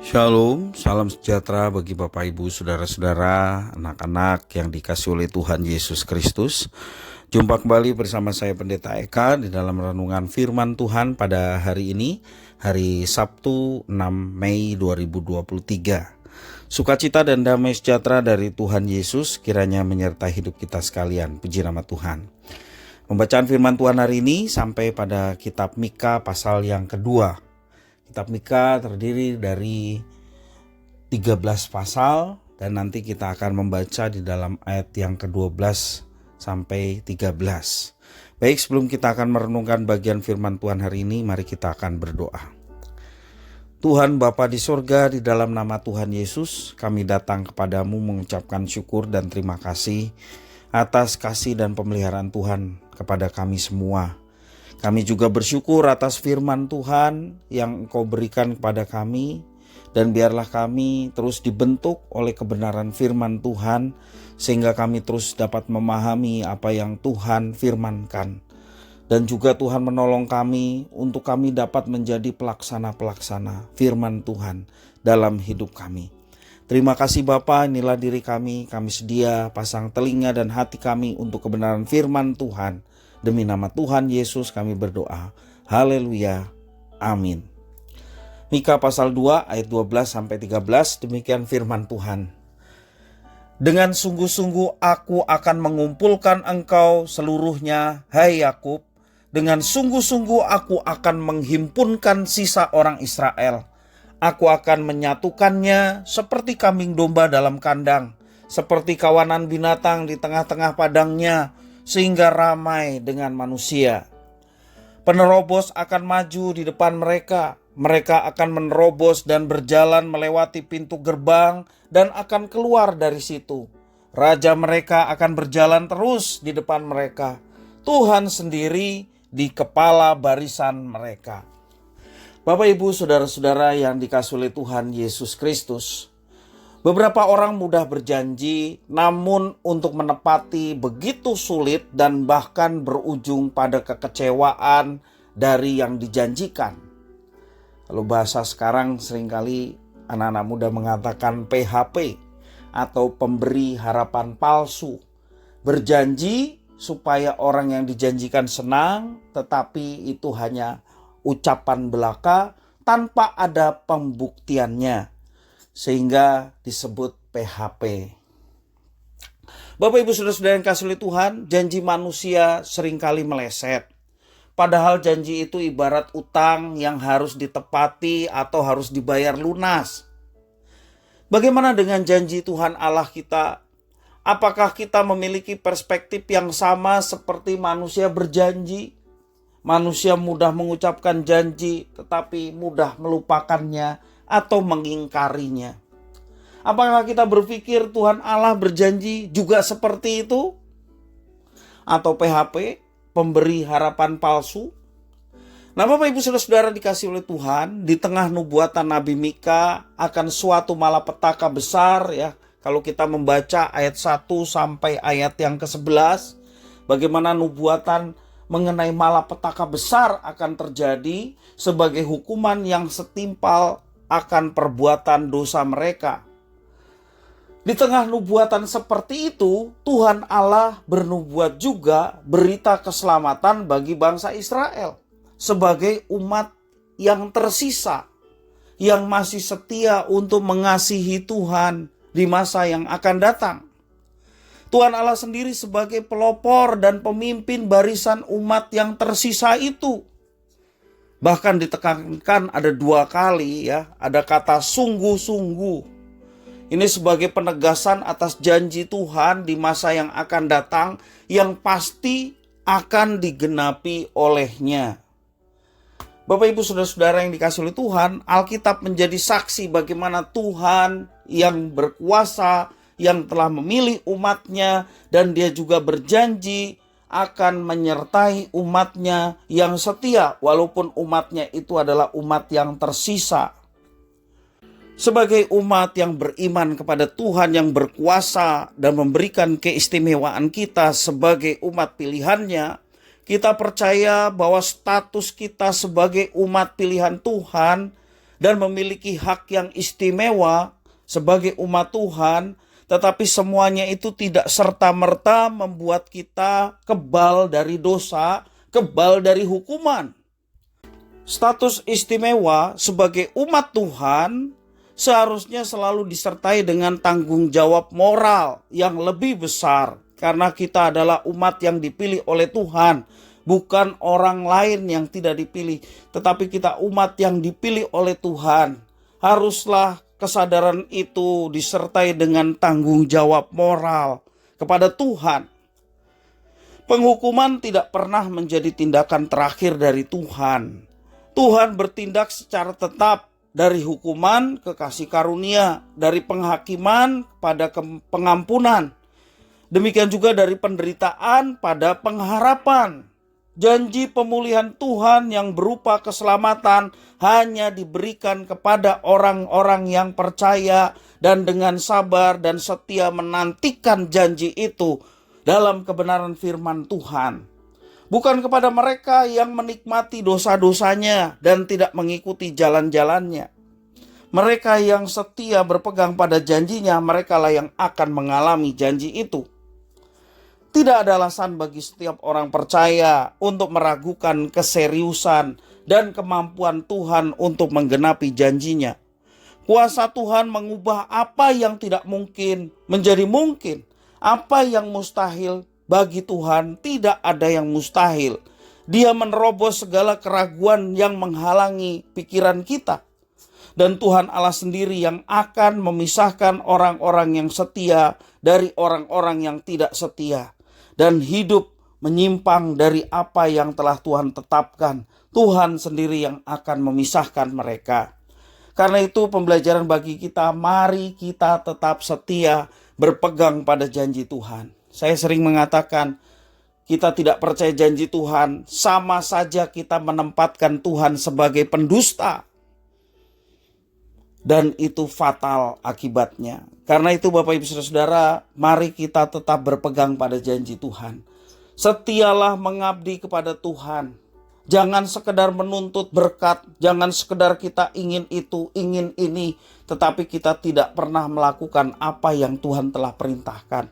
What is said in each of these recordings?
Shalom, salam sejahtera bagi Bapak Ibu, Saudara-saudara, anak-anak yang dikasihi oleh Tuhan Yesus Kristus. Jumpa kembali bersama saya Pendeta Eka di dalam renungan firman Tuhan pada hari ini, hari Sabtu 6 Mei 2023. Sukacita dan damai sejahtera dari Tuhan Yesus kiranya menyertai hidup kita sekalian. Puji nama Tuhan. Pembacaan firman Tuhan hari ini sampai pada kitab Mika pasal yang kedua. Kitab Mika terdiri dari 13 pasal dan nanti kita akan membaca di dalam ayat yang ke-12 sampai 13. Baik, sebelum kita akan merenungkan bagian firman Tuhan hari ini, mari kita akan berdoa. Tuhan Bapa di sorga, di dalam nama Tuhan Yesus, kami datang kepadamu mengucapkan syukur dan terima kasih atas kasih dan pemeliharaan Tuhan kepada kami semua. Kami juga bersyukur atas firman Tuhan yang Engkau berikan kepada kami, dan biarlah kami terus dibentuk oleh kebenaran firman Tuhan sehingga kami terus dapat memahami apa yang Tuhan firmankan. Dan juga Tuhan menolong kami untuk kami dapat menjadi pelaksana-pelaksana firman Tuhan dalam hidup kami. Terima kasih Bapa, inilah diri kami sedia pasang telinga dan hati kami untuk kebenaran firman Tuhan. Demi nama Tuhan Yesus kami berdoa. Haleluya. Amin. Mika pasal 2 ayat 12 sampai 13, demikian firman Tuhan. Dengan sungguh-sungguh aku akan mengumpulkan engkau seluruhnya, hai Yakub. Dengan sungguh-sungguh aku akan menghimpunkan sisa orang Israel. Aku akan menyatukannya seperti kambing domba dalam kandang, seperti kawanan binatang di tengah-tengah padangnya, sehingga ramai dengan manusia. Penerobos akan maju di depan mereka. Mereka akan menerobos dan berjalan melewati pintu gerbang dan akan keluar dari situ. Raja mereka akan berjalan terus di depan mereka. Tuhan sendiri di kepala barisan mereka. Bapak, Ibu, Saudara-saudara yang dikasihi oleh Tuhan Yesus Kristus, beberapa orang mudah berjanji, namun untuk menepati begitu sulit dan bahkan berujung pada kekecewaan dari yang dijanjikan. Kalau bahasa sekarang seringkali anak-anak muda mengatakan PHP atau pemberi harapan palsu. Berjanji supaya orang yang dijanjikan senang, tetapi itu hanya ucapan belaka tanpa ada pembuktiannya, sehingga disebut PHP. Bapak, Ibu, Saudara-saudara yang kasih oleh Tuhan, janji manusia seringkali meleset. Padahal janji itu ibarat utang yang harus ditepati atau harus dibayar lunas. Bagaimana dengan janji Tuhan Allah kita? Apakah kita memiliki perspektif yang sama seperti manusia berjanji? Manusia mudah mengucapkan janji tetapi mudah melupakannya atau mengingkarinya. Apakah kita berpikir Tuhan Allah berjanji juga seperti itu? Atau PHP, pemberi harapan palsu? Nah, Bapak, Ibu, Saudara-saudara dikasihi oleh Tuhan, di tengah nubuatan Nabi Mika akan suatu malapetaka besar ya. Kalau kita membaca ayat 1 sampai ayat yang ke-11, bagaimana nubuatan mengenai malapetaka besar akan terjadi sebagai hukuman yang setimpal akan perbuatan dosa mereka. Di tengah nubuatan seperti itu, Tuhan Allah bernubuat juga berita keselamatan bagi bangsa Israel sebagai umat yang tersisa, yang masih setia untuk mengasihi Tuhan di masa yang akan datang. Tuhan Allah sendiri sebagai pelopor dan pemimpin barisan umat yang tersisa itu. Bahkan ditekankan ada 2 kali ya, ada kata sungguh-sungguh. Ini sebagai penegasan atas janji Tuhan di masa yang akan datang yang pasti akan digenapi olehnya. Bapak, Ibu, Saudara-saudara yang dikasihi oleh Tuhan, Alkitab menjadi saksi bagaimana Tuhan yang berkuasa, yang telah memilih umatnya, dan dia juga berjanji akan menyertai umatnya yang setia, walaupun umatnya itu adalah umat yang tersisa. Sebagai umat yang beriman kepada Tuhan yang berkuasa dan memberikan keistimewaan kita sebagai umat pilihannya, kita percaya bahwa status kita sebagai umat pilihan Tuhan dan memiliki hak yang istimewa sebagai umat Tuhan, tetapi semuanya itu tidak serta-merta membuat kita kebal dari dosa, kebal dari hukuman. Status istimewa sebagai umat Tuhan seharusnya selalu disertai dengan tanggung jawab moral yang lebih besar, karena kita adalah umat yang dipilih oleh Tuhan, bukan orang lain yang tidak dipilih, tetapi kita umat yang dipilih oleh Tuhan. Haruslah kesadaran itu disertai dengan tanggung jawab moral kepada Tuhan. Penghukuman tidak pernah menjadi tindakan terakhir dari Tuhan. Tuhan bertindak secara tetap, dari hukuman ke kasih karunia, dari penghakiman pada pengampunan. Demikian juga dari penderitaan pada pengharapan. Janji pemulihan Tuhan yang berupa keselamatan hanya diberikan kepada orang-orang yang percaya dan dengan sabar dan setia menantikan janji itu dalam kebenaran firman Tuhan. Bukan kepada mereka yang menikmati dosa-dosanya dan tidak mengikuti jalan-jalannya. Mereka yang setia berpegang pada janjinya, merekalah yang akan mengalami janji itu. Tidak ada alasan bagi setiap orang percaya untuk meragukan keseriusan dan kemampuan Tuhan untuk menggenapi janjinya. Kuasa Tuhan mengubah apa yang tidak mungkin menjadi mungkin. Apa yang mustahil bagi Tuhan tidak ada yang mustahil. Dia menerobos segala keraguan yang menghalangi pikiran kita. Dan Tuhan Allah sendiri yang akan memisahkan orang-orang yang setia dari orang-orang yang tidak setia. Dan hidup menyimpang dari apa yang telah Tuhan tetapkan. Tuhan sendiri yang akan memisahkan mereka. Karena itu pembelajaran bagi kita, mari kita tetap setia berpegang pada janji Tuhan. Saya sering mengatakan, kita tidak percaya janji Tuhan, sama saja kita menempatkan Tuhan sebagai pendusta. Dan itu fatal akibatnya. Karena itu Bapak Ibu Saudara, mari kita tetap berpegang pada janji Tuhan. Setialah mengabdi kepada Tuhan. Jangan sekedar menuntut berkat, jangan sekedar kita ingin itu, ingin ini, tetapi kita tidak pernah melakukan apa yang Tuhan telah perintahkan.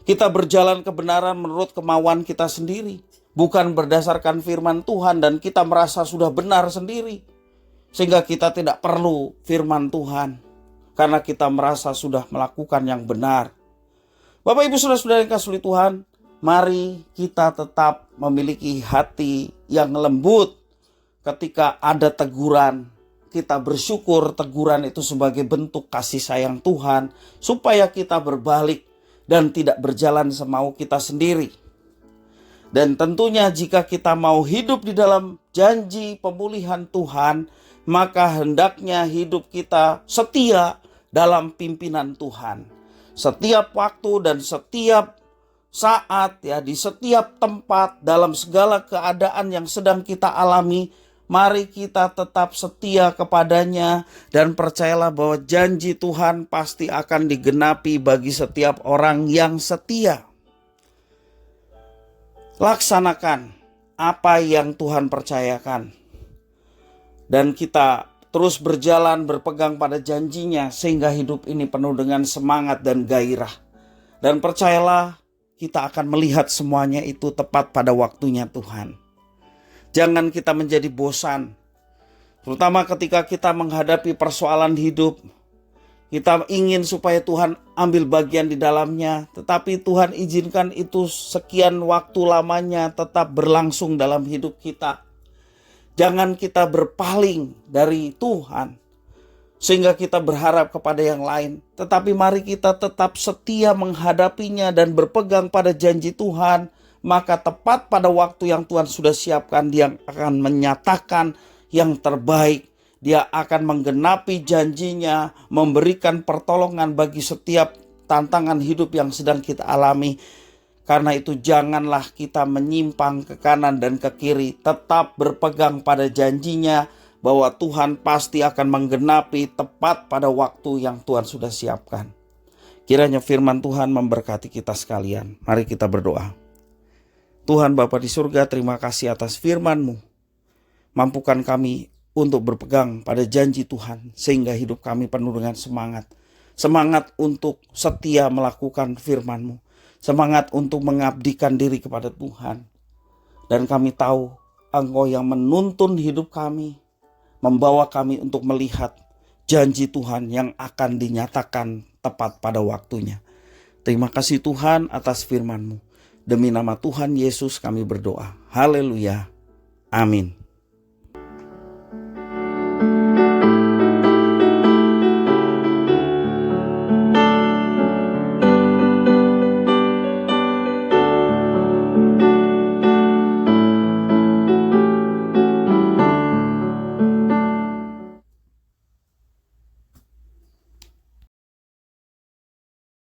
Kita berjalan kebenaran menurut kemauan kita sendiri, bukan berdasarkan firman Tuhan, dan kita merasa sudah benar sendiri. Sehingga kita tidak perlu firman Tuhan, karena kita merasa sudah melakukan yang benar. Bapak Ibu Saudara-saudara yang kasih Tuhan, mari kita tetap memiliki hati yang lembut. Ketika ada teguran, kita bersyukur teguran itu sebagai bentuk kasih sayang Tuhan, supaya kita berbalik dan tidak berjalan semau kita sendiri. Dan tentunya jika kita mau hidup di dalam janji pemulihan Tuhan, maka hendaknya hidup kita setia dalam pimpinan Tuhan. Setiap waktu dan setiap saat, ya, di setiap tempat, dalam segala keadaan yang sedang kita alami, mari kita tetap setia kepadanya dan percayalah bahwa janji Tuhan pasti akan digenapi bagi setiap orang yang setia. Laksanakan apa yang Tuhan percayakan. Dan kita terus berjalan berpegang pada janjinya sehingga hidup ini penuh dengan semangat dan gairah. Dan percayalah, kita akan melihat semuanya itu tepat pada waktunya Tuhan. Jangan kita menjadi bosan, terutama ketika kita menghadapi persoalan hidup. Kita ingin supaya Tuhan ambil bagian di dalamnya, tetapi Tuhan izinkan itu sekian waktu lamanya tetap berlangsung dalam hidup kita. Jangan kita berpaling dari Tuhan sehingga kita berharap kepada yang lain, tetapi mari kita tetap setia menghadapinya dan berpegang pada janji Tuhan. Maka tepat pada waktu yang Tuhan sudah siapkan, Dia akan menyatakan yang terbaik. Dia akan menggenapi janjinya, memberikan pertolongan bagi setiap tantangan hidup yang sedang kita alami. Karena itu janganlah kita menyimpang ke kanan dan ke kiri. Tetap berpegang pada janjinya bahwa Tuhan pasti akan menggenapi tepat pada waktu yang Tuhan sudah siapkan. Kiranya firman Tuhan memberkati kita sekalian. Mari kita berdoa. Tuhan Bapa di surga, terima kasih atas firman-Mu. Mampukan kami untuk berpegang pada janji Tuhan, sehingga hidup kami penuh dengan semangat. Semangat untuk setia melakukan firman-Mu. Semangat untuk mengabdikan diri kepada Tuhan. Dan kami tahu Engkau yang menuntun hidup kami, membawa kami untuk melihat janji Tuhan yang akan dinyatakan tepat pada waktunya. Terima kasih Tuhan atas firman-Mu. Demi nama Tuhan Yesus kami berdoa. Haleluya. Amin.